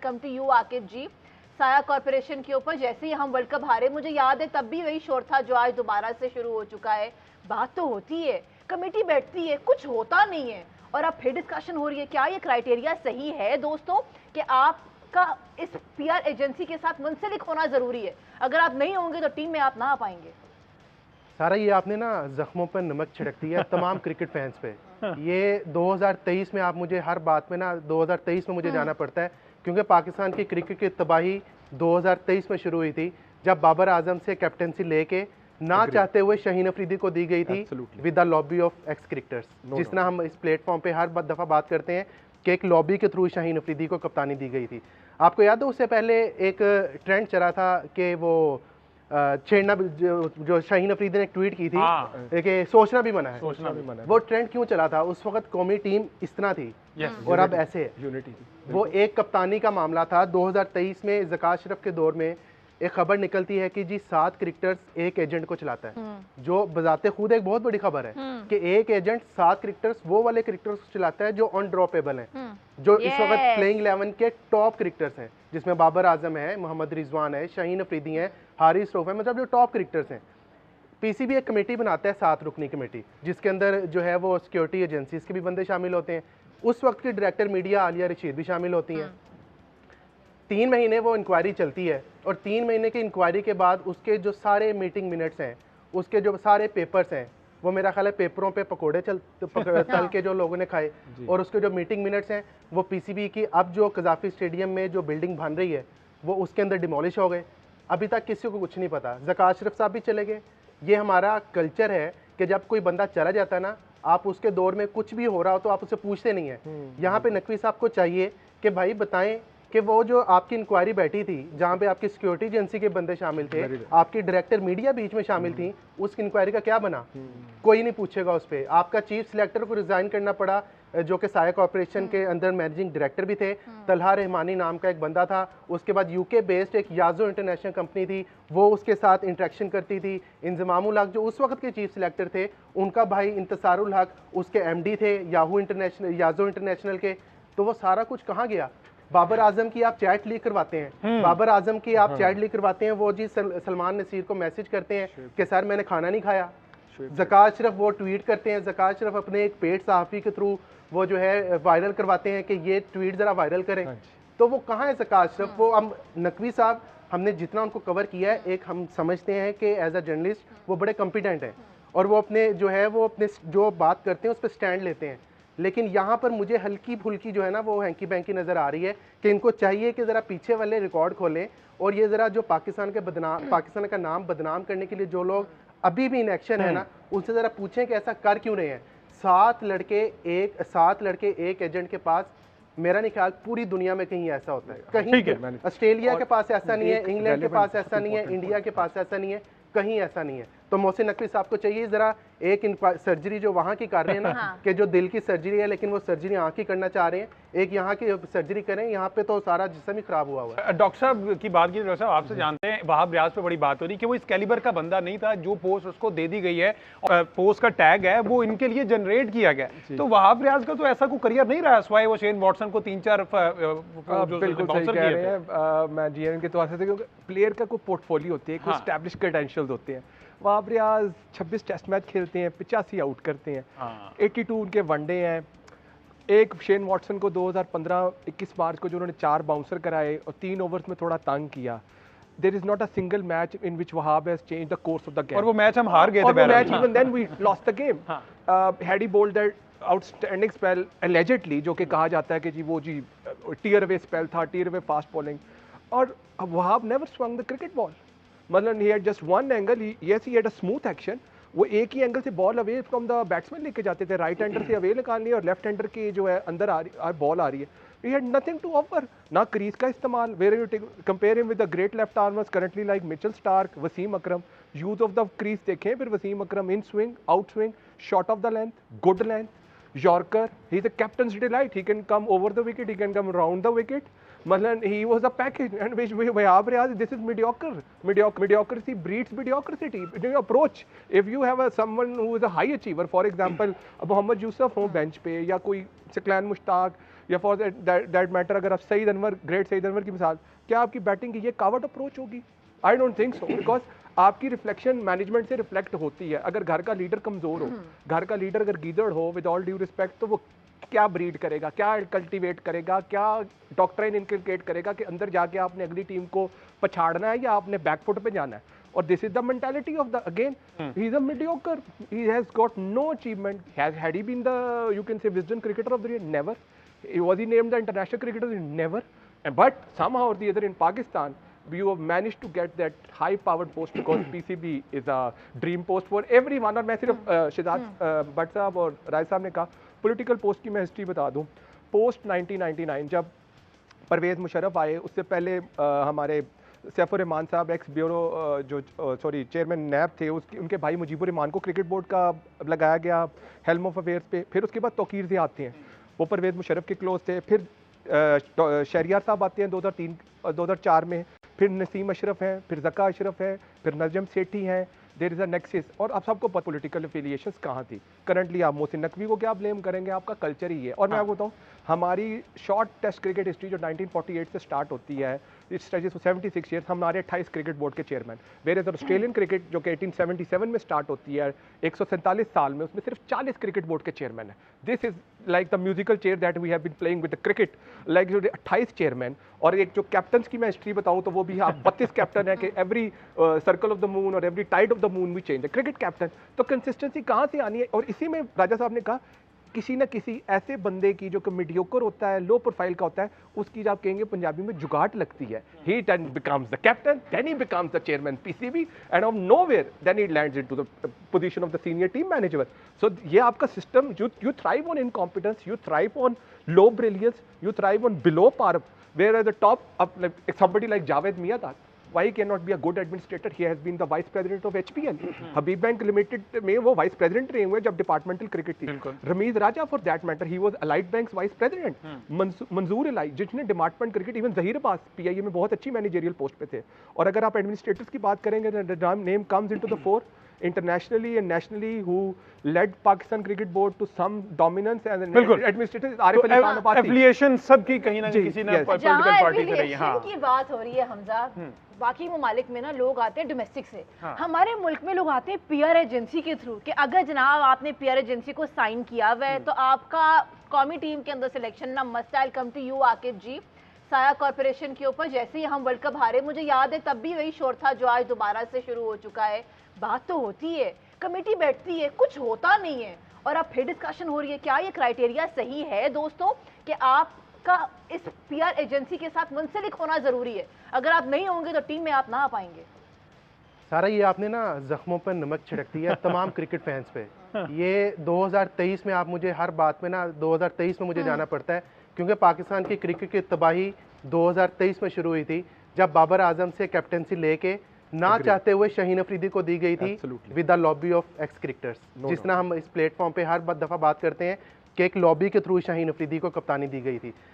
Welcome to you Aqib ji. Saya corporation के ऊपर जैसे ही हम वर्ल्ड कप हारे, मुझे याद है तब भी वही शोर था जो आज दोबारा से शुरू हो चुका है। बात तो होती है, कमेटी बैठती है, कुछ होता नहीं है और अब फिर डिस्कशन हो रही है। क्या ये क्राइटेरिया सही है दोस्तों कि आपका इस पीआर एजेंसी के साथ मुंसलिक होना जरूरी है? अगर आप नहीं होंगे तो टीम में आप ना आ पाएंगे। सारा ये आपने ना जख्मों पर नमक छिड़क दिया तमाम क्रिकेट फैंस पे। ये 2023 में आप मुझे हर बात में ना 2023 में मुझे जाना पड़ता है, क्योंकि पाकिस्तान की क्रिकेट की तबाही 2023 में शुरू हुई थी, जब बाबर आजम से कैप्टनसी लेके ना चाहते हुए शाहीन अफरीदी को दी गई थी with the lobby of x cricketers. जिस तरह हम इस प्लेटफॉर्म पे हर दफ़ा बात करते हैं कि एक लॉबी के थ्रू शाहीन अफरीदी को कप्तानी दी गई थी। आपको याद है उससे पहले एक ट्रेंड चला था कि वो छेड़ना, जो शाहीन अफरीदी ने एक ट्वीट की थी कि सोचना भी मना है, वो ट्रेंड क्यों चला था? उस वक्त कौमी टीम इस तरह थी और अब ऐसे है। यूनिटी थी। वो एक कप्तानी का मामला था। 2023 में ज़कात अशरफ के दौर में एक खबर निकलती है कि जी 7 क्रिकेटर्स एक एजेंट को चलाता है, जो बजाते खुद एक बहुत बड़ी खबर है कि एक एजेंट 7 क्रिकेटर्स, वो वाले क्रिकेटर्स को चलाता है जो अनड्रॉपेबल हैं, जो इस वक्त प्लेइंग 11 के टॉप क्रिकेटर्स हैं, जिसमें बाबर आजम है, मोहम्मद रिजवान है, शाहीन अफरीदी है, हारिस रऊफ है, मतलब जो टॉप क्रिकेटर्स हैं। पीसीबी एक कमेटी बनाता है, 7 रुकनी कमेटी, जिसके अंदर जो है वो सिक्योरिटी एजेंसीज के भी बंदे शामिल होते हैं। उस वक्त की डायरेक्टर मीडिया आलिया रशीद भी शामिल होती हैं। 3 महीने वो इंक्वायरी चलती है और 3 महीने की इंक्वायरी के बाद उसके जो सारे मीटिंग मिनट्स हैं, उसके जो सारे पेपर्स हैं, वो मेरा ख्याल है पेपरों पे पकोड़े तल के जो लोगों ने खाए, और उसके जो मीटिंग मिनट्स हैं वो पीसीबी की अब जो कजाफी स्टेडियम में जो बिल्डिंग बन रही है वो उसके अंदर डिमोलिश हो गए। अभी तक किसी को कुछ नहीं पता। ज़कात अशरफ साहब भी चले गए। ये हमारा कल्चर है कि जब कोई बंदा चला जाता है ना, आप उसके दौर में कुछ भी हो रहा हो तो आप उससे पूछते नहीं हैं। यहाँ पे नकवी साहब को चाहिए कि भाई बताएं कि वो जो आपकी इंक्वायरी बैठी थी, जहाँ पे आपकी सिक्योरिटी एजेंसी के बंदे शामिल थे, आपकी डायरेक्टर मीडिया बीच में शामिल थी, उस इंक्वायरी का क्या बना? कोई नहीं पूछेगा उस पर। आपका चीफ सिलेक्टर को रिजाइन करना पड़ा, जो कि साया कॉर्पोरेशन के अंदर मैनेजिंग डायरेक्टर भी थे। तलहा रहमानी नाम का एक बंदा था। उसके बाद यूके बेस्ड एक याजो इंटरनेशनल कंपनी थी, वो उसके साथ इंटरेक्शन करती थी। इंजमामुल हक जो उस वक्त के चीफ सिलेक्टर थे, उनका भाई इंतसारुल हक उसके एमडी थे याहू इंटरनेशनल, याजो इंटरनेशनल के। तो वो सारा कुछ कहाँ गया? बाबर आजम की आप चैट लीक करवाते हैं, बाबर आजम की आप चैट लीक करवाते हैं, वो जी सलमान नसीर को मैसेज करते हैं कि सर मैंने खाना नहीं खाया। ज़कात अशरफ वो ट्वीट करते हैं, ज़कात अशरफ अपने एक पेड सहाफ़ी के थ्रू वो जो है वायरल करवाते हैं कि ये ट्वीट ज़रा वायरल करें। तो वो कहाँ है ज़कात अशरफ? वो हम नकवी साहब, हमने जितना उनको कवर किया है, एक हम समझते हैं कि एज अ जर्नलिस्ट वो बड़े कॉम्पिटेंट हैं और वो अपने जो है वो अपने जो बात करते हैं उस पर स्टैंड लेते हैं। लेकिन यहाँ पर मुझे हल्की फुल्की जो है ना वो हैंकी बैंकी नज़र आ रही है कि इनको चाहिए कि ज़रा पीछे वाले रिकॉर्ड खोलें और ये ज़रा जो पाकिस्तान का नाम बदनाम करने के लिए जो लोग अभी भी इन एक्शन है ना, उनसे ज़रा पूछें कि ऐसा कर क्यों रहे हैं। 7 लड़के एक एजेंट के पास, मेरा नहीं ख्याल पूरी दुनिया में कहीं ऐसा होता है। कहीं ऑस्ट्रेलिया के पास ऐसा नहीं है, इंग्लैंड के पास ऐसा नहीं है, इंडिया के पास ऐसा नहीं है, कहीं ऐसा नहीं है। तो मोहसिन नकवी साहब को चाहिए ज़रा एक सर्जरी जो वहाँ की कर रहे हैं ना कि जो दिल की सर्जरी है, लेकिन वो सर्जरी आँख की करना चाह रहे हैं, एक यहाँ की सर्जरी करें। यहाँ पे तो सारा जिस्म ही खराब हुआ है। डॉक्टर साहब की बात की, डॉक्टर साहब आपसे जानते हैं, वहाब रियाज पे बड़ी बात हो रही कि वो इस कैलिबर का बंदा नहीं था। जो पोस्ट उसको दे दी गई है, पोस्ट का टैग है, वो इनके लिए जनरेट किया गया। तो वहाब रियाज का तो ऐसा कोई करियर नहीं रहा, स्वाय वो शेन वॉटसन को 3-4 बिल्कुल सही कह रहे हैं। मैं जीएन के तौर से, क्योंकि प्लेयर का कोई पोर्टफोलियो होती है, कोई एस्टैब्लिश क्रेडेंशियल्स होते हैं। वहाब रियाज 26 टेस्ट मैच खेलते हैं, 85 आउट करते हैं, 82 उनके वनडे हैं। एक शेन वॉटसन को 2015-21 मार्च को जो उन्होंने 4 बाउंसर कराए और 3 ओवर्स में थोड़ा तंग किया। There is not a single match in which Wahab has changed the course of the game. और वो मैच हम हार गए थे। Match even then we lost the game. Had he bowled that outstanding spell allegedly, जो कि कहा जाता है कि जी वो जी टीयर अवे स्पेल था, टीयर अवे फास्ट बॉलिंग। और Wahab never swung the cricket ball, मतलब he had just one angle, yes he had a smooth action. वो एक ही एंगल से ball away from the batsman लेके जाते थे, राइट हैंडर से अवे निकालनी और लेफ्ट हैंडर की जो है अंदर बॉल आ रही है। He had nothing to offer, ना क्रीज का इस्तेमाल। Where you compare him with the great left armers currently like Mitchell Starc, Wasim Akram. Use of the crease देखें फिर Wasim Akram, in swing, out swing, short of the length, good length, yorker, he is a captain's delight, he can come over the wicket, he can come round the wicket. मतलब he was a package, and which Wahab Riaz, this is mediocre. Mediocrity breeds mediocrity. Your approach. If you have someone who is a high achiever, for example, Mohammad Yusuf हो bench पे या कोई Siqlain Mushtaq या for that matter अगर आप Saeed Anwar, great Saeed Anwar की मिसाल, क्या आपकी बैटिंग की ये कावट अप्रोच होगी? I don't think so, because आपकी रिफ्लेक्शन मैनेजमेंट से रिफ्लेक्ट होती है. अगर घर का लीडर कमजोर हो, घर का लीडर अगर गीदड़ हो, विद ऑल ड्यू रिस्पेक्ट, तो वो क्या ब्रीड करेगा, क्या कल्टीवेट करेगा, क्या डॉक्ट्राइन इनकलकेट करेगा कि अंदर जाके आपने अगली टीम को पछाड़ना है या आपने बैकफुट पे जाना है. और this is the mentality of the, again he is a mediocre, he has got no achievement. Had he been the, you can say Wisden cricketer of the year? Never. Was he named the international cricketer? Never. But somehow or the other in Pakistan, you have managed to get that high-powered post because PCB is a dream post for everyone. और मैं सिर्फ शिदात भट्ट साहब और राय साहब ने कहा political post की मैं हिस्ट्री बता दूं. पोस्ट 1999 जब परवेज़ मुशर्रफ आए, उससे पहले हमारे सैफुर रहमान साहब एक्स ब्यूरो जो चेयरमैन नैब थे, उसके उनके भाई मुजीबुर रहमान को क्रिकेट बोर्ड का लगाया गया हेल्म ऑफ अफेयर्स पे. फिर उसके बाद तौकीर ज़िया आते हैं, वो परवेज़ मुशर्रफ के क्लोज थे. फिर शहरियार साहब आते हैं 2004 में. फिर नसीम अशरफ हैं, फिर ज़का अशरफ हैं, फिर नजम सेठी हैं. There is a nexus. और आप सबको पॉलिटिकल एफिलिएशंस कहाँ थी. करंटली आप मोहसिन नकवी को क्या ब्लेम करेंगे, आपका कल्चर ही है. और मैं आपको बताऊँ, हमारी शॉर्ट टेस्ट क्रिकेट हिस्ट्री जो 1948 से स्टार्ट होती है, इट स्ट्रेचेस फॉर 76 ईयर्स. हमारे 28 क्रिकेट बोर्ड के chairman. Where is Australian cricket जो कि 1877 में स्टार्ट होती है, 147 साल में, उसमें सिर्फ 40 क्रिकेट बोर्ड के चेयरमैन है. This is like the musical chair that we have been playing with the cricket, like 28 chairman. और एक जो कैप्टन्स की मैं हिस्ट्री बताऊँ तो वो भी आप 32 कैप्टन है कि every circle of the moon और every tide of the moon we change the cricket captain. तो कंसिस्टेंसी कहाँ से आनी है. और इसी में राजा साहब ने कहा किसी न किसी ऐसे बंदे की जो कि मीडियोकर होता है, लो प्रोफाइल का होता है, उसकी जब कहेंगे पंजाबी में जुगाट लगती है. He then becomes the captain, then he becomes the chairman PCB, and of nowhere then he lands into the position of the senior team manager. So ये आपका system, you thrive on incompetence, you thrive on low brilliance, you thrive on below par. Where at the top somebody like Javed Miandad, why he cannot be a good administrator? He has been the vice president of HPL. Habib Bank Limited में वो vice president रहे हुए जब departmental cricket थी. रमीज राजा for that matter, he was Allied Bank's vice president. मंजूर अलाई जिसने department cricket, even Zaheer Abbas PIA में बहुत अच्छी managerial post पे थे. और अगर आप administrators की बात करेंगे, the name comes into the fore internationally and nationally who led Pakistan Cricket Board to some dominance and administrators Arif Ali Khan Abbasi. Affiliation सबकी कहीं ना कहीं किसी ना पॉलिटिकल पार्टी से रही है. हाँ, की बात हो रही है हमजा. बाकी ममालिक में ना लोग आते हैं डोमेस्टिक से. हमारे मुल्क में लोग आते हैं पीआर एजेंसी के थ्रू कि अगर जनाब आपने पीआर एजेंसी को साइन किया हुआ है तो आपका कौमी टीम के अंदर सिलेक्शन ना must. I come to you Aqib ji. Saya corporation के ऊपर जैसे ही हम वर्ल्ड कप हारे, मुझे याद है तब भी वही शोर था जो आज दोबारा से शुरू हो चुका है. बात तो होती है, कमेटी बैठती है, कुछ होता नहीं है, और अब फिर डिस्कशन हो रही है. क्या ये क्राइटेरिया सही है दोस्तों कि आपका इस पीआर एजेंसी के साथ मुंसलिक होना जरूरी है? अगर आप नहीं होंगे तो टीम में आप ना आ पाएंगे. सारा ये आपने ना जख्मों पर नमक छिड़क दिया तमाम क्रिकेट फैंस पे. ये 2023 में आप मुझे हर बात में ना 2023 में मुझे जाना पड़ता है, क्योंकि पाकिस्तान की क्रिकेट की तबाही 2023 में शुरू हुई थी जब बाबर आजम से कैप्टनसी लेके ना चाहते हुए शाहीन अफरीदी को दी गई थी with the lobby of x cricketers. जिस तरह हम इस प्लेटफॉर्म पे हर दफ़ा बात करते हैं कि एक लॉबी के थ्रू शाहीन अफरीदी को कप्तानी दी गई थी.